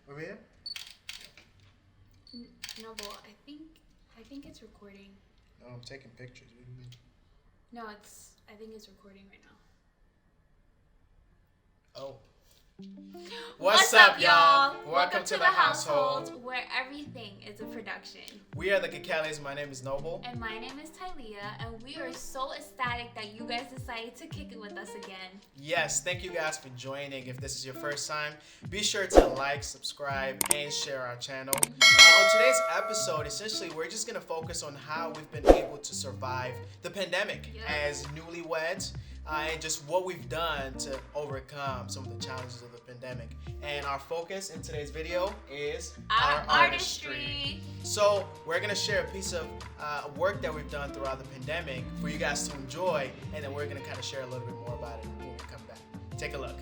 Over here? No, but I think it's recording. No, I'm taking pictures. What do you mean? No, I think it's recording right now. Oh. What's up, y'all? Welcome to the household where everything is a production. We are the Kikalis. My name is Noble. And my name is Tyliah, and we are so ecstatic that you guys decided to kick it with us again. Yes, thank you guys for joining. If this is your first time, be sure to like, subscribe, and share our channel. On today's episode, essentially, we're just going to focus on how we've been able to survive the pandemic as newlyweds. And just what we've done to overcome some of the challenges of the pandemic. And our focus in today's video is our artistry. So we're going to share a piece of work that we've done throughout the pandemic for you guys to enjoy. And then we're going to kind of share a little bit more about it when we come back. Take a look.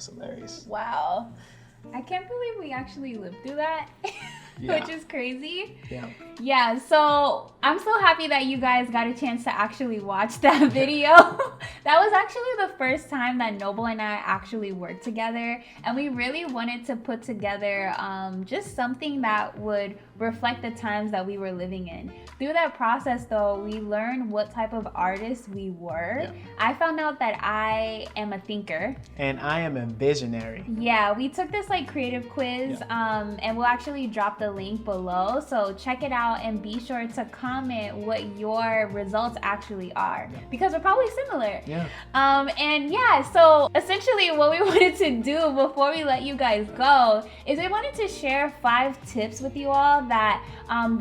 Hilarious. Wow. I can't believe we actually lived through that, which is crazy. Yeah, so I'm so happy that you guys got a chance to actually watch that video. That was actually the first time that Noble and I actually worked together, and we really wanted to put together just something that would reflect the times that we were living in. Through that process, though, we learned what type of artists we were. I found out that I am a thinker. And I am a visionary. Yeah, we took this like creative quiz, and we'll actually drop the link below. So check it out and be sure to comment what your results actually are, because we're probably similar. So essentially what we wanted to do before we let you guys go is we wanted to share 5 tips with you all that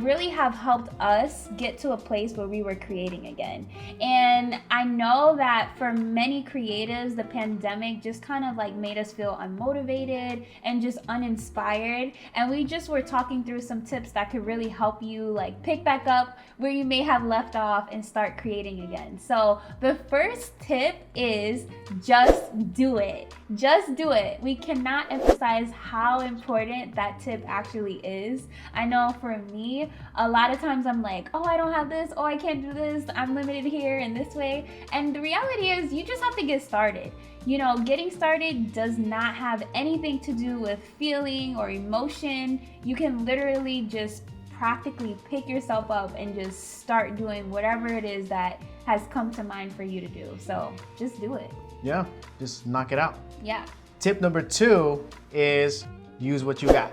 really have helped us get to a place where we were creating again. And I know that for many creatives, the pandemic just kind of like made us feel unmotivated and just uninspired. And we just were talking through some tips that could really help you like pick back up where you may have left off and start creating again. So the first tip is just do it. Just do it. We cannot emphasize how important that tip actually is. I know for me, a lot of times I'm like, oh, I don't have this. Oh, I can't do this. I'm limited here and this way. And the reality is you just have to get started. You know, getting started does not have anything to do with feeling or emotion. You can literally just practically pick yourself up and just start doing whatever it is that has come to mind for you to do. So just do it. Yeah, just knock it out. Yeah. Tip number 2 is use what you got.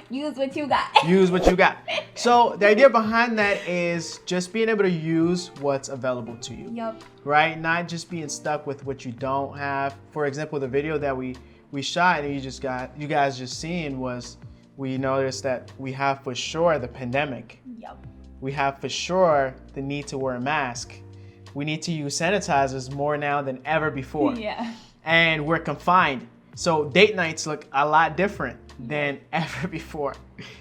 Use what you got. Use what you got. So the idea behind that is just being able to use what's available to you. Yep. Right? Not just being stuck with what you don't have. For example, the video that we shot and you guys just seen was, we noticed that we have for sure the pandemic. Yep. We have for sure the need to wear a mask. We need to use sanitizers more now than ever before. Yeah. And we're confined. So date nights look a lot different. than ever before.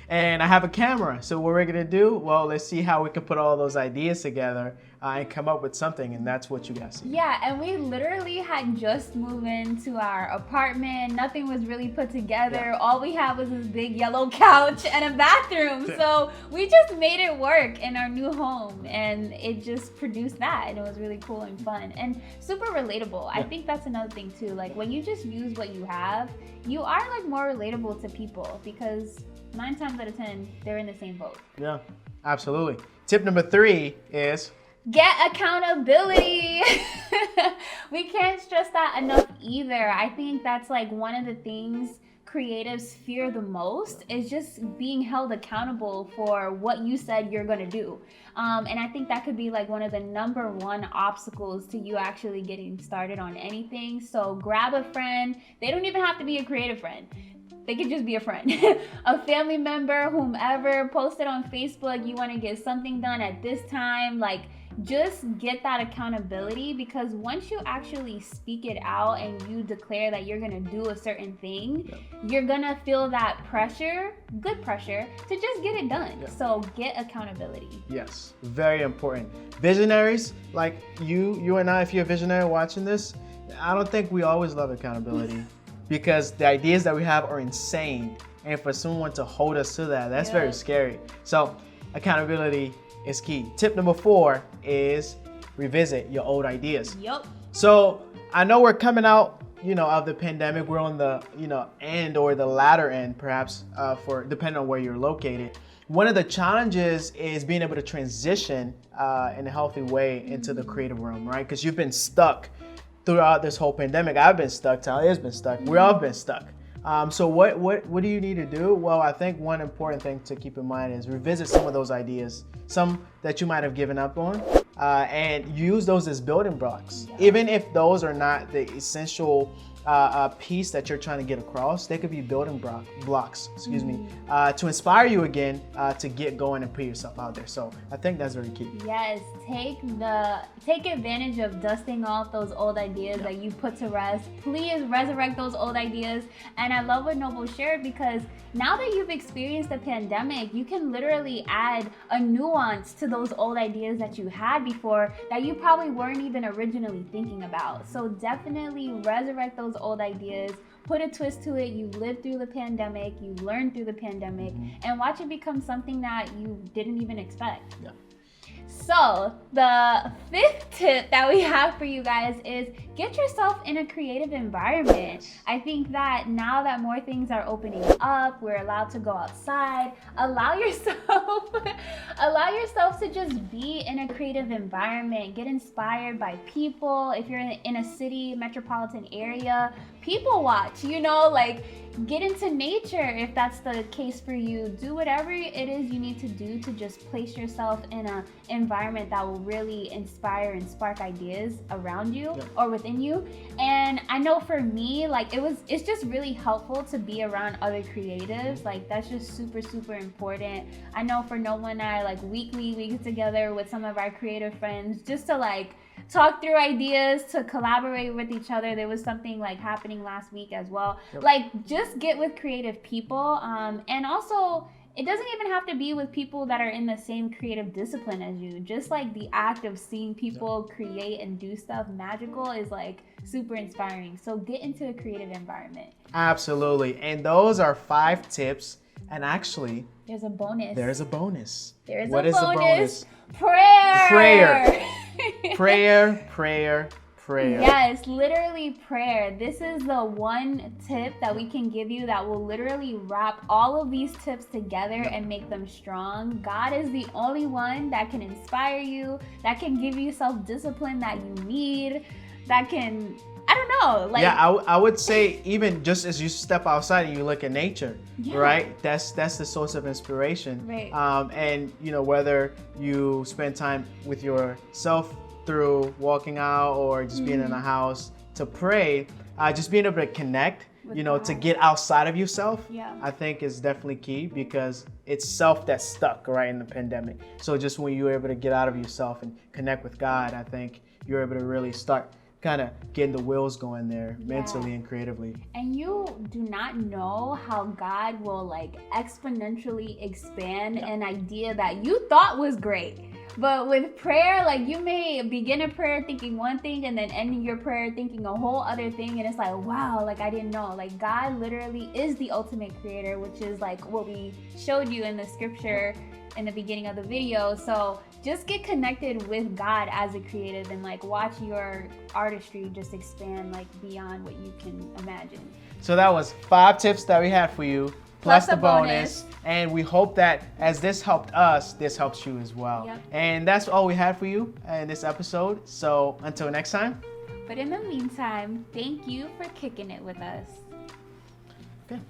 And I have a camera. So what we're going to do, well, let's see how we can put all those ideas together and come up with something. And that's what you guys see. Yeah, and we literally had just moved into our apartment. Nothing was really put together. Yeah. All we had was this big yellow couch and a bathroom. Yeah. So we just made it work in our new home, and it just produced that, and it was really cool and fun and super relatable. Yeah. I think that's another thing too. Like when you just use what you have, you are like more relatable to people because 9 times out of 10, they're in the same boat. Yeah, absolutely. Tip number 3 is get accountability. We can't stress that enough either. I think that's like one of the things creatives fear the most is just being held accountable for what you said you're gonna do. And I think that could be like one of the number 1 obstacles to you actually getting started on anything. So grab a friend. They don't even have to be a creative friend. They could just be a friend, a family member, whomever. Post it on Facebook. You want to get something done at this time. Like, just get that accountability, because once you actually speak it out and you declare that you're going to do a certain thing, you're going to feel that pressure, good pressure, to just get it done. Yeah. So get accountability. Yes, very important. Visionaries, like you and I, if you're a visionary watching this, I don't think we always love accountability because the ideas that we have are insane. And for someone to hold us to that, that's very scary. So accountability is key. Tip number 4 is revisit your old ideas. Yup. So I know we're coming out, of the pandemic. We're on the, end or the latter end, perhaps, for depending on where you're located. One of the challenges is being able to transition in a healthy way into the creative realm, right? Because you've been stuck throughout this whole pandemic. I've been stuck. Talia's been stuck. We've all been stuck. So what do you need to do? Well, I think one important thing to keep in mind is revisit some of those ideas, some that you might have given up on, and use those as building blocks. Yeah. Even if those are not the essential piece that you're trying to get across, they could be building blocks, to inspire you again to get going and put yourself out there. So I think that's very key. Yes, take advantage of dusting off those old ideas that you put to rest. Please resurrect those old ideas. And I love what Noble shared, because now that you've experienced the pandemic, you can literally add a nuance to those old ideas that you had before that you probably weren't even originally thinking about. So definitely resurrect those old ideas. Put a twist to it. You lived through the pandemic, you learned through the pandemic, and watch it become something that you didn't even expect. Yeah. So the 5th tip that we have for you guys is get yourself in a creative environment. I think that now that more things are opening up, we're allowed to go outside, allow yourself to just be in a creative environment, get inspired by people. If you're in a city, metropolitan area, people watch, get into nature if that's the case for you. Do whatever it is you need to do to just place yourself in an environment that will really inspire and spark ideas around you or within you. And I know for me, it's just really helpful to be around other creatives. That's just super, super important. I know for Noah and I, weekly we get together with some of our creative friends just to talk through ideas, to collaborate with each other. There was something happening last week as well. Just get with creative people. And also, it doesn't even have to be with people that are in the same creative discipline as you. Just the act of seeing people create and do stuff magical is super inspiring. So get into a creative environment. Absolutely. And those are 5 tips. And actually, there's a bonus. What is the bonus? Prayer. Prayer. Yes, literally prayer. This is the one tip that we can give you that will literally wrap all of these tips together and make them strong. God is the only one that can inspire you, that can give you self-discipline that you need, that can, I don't know. I would say even just as you step outside and you look at nature, right? That's the source of inspiration. Right. And whether you spend time with yourself through walking out or just being in a house to pray, just being able to connect, to get outside of yourself, I think is definitely key, because it's self that's stuck right in the pandemic. So just when you're able to get out of yourself and connect with God, I think you're able to really start kind of getting the wheels going there mentally and creatively. And you do not know how God will like exponentially expand an idea that you thought was great. But with prayer, like you may begin a prayer thinking one thing and then ending your prayer thinking a whole other thing. And it's like, wow, like I didn't know. Like God literally is the ultimate creator, which is like what we showed you in the scripture in the beginning of the video. So just get connected with God as a creative and like watch your artistry just expand like beyond what you can imagine. So that was 5 tips that we had for you, plus the bonus. And we hope that as this helped us, this helps you as well. Yep. And that's all we had for you in this episode. So until next time. But in the meantime, thank you for kicking it with us. Okay.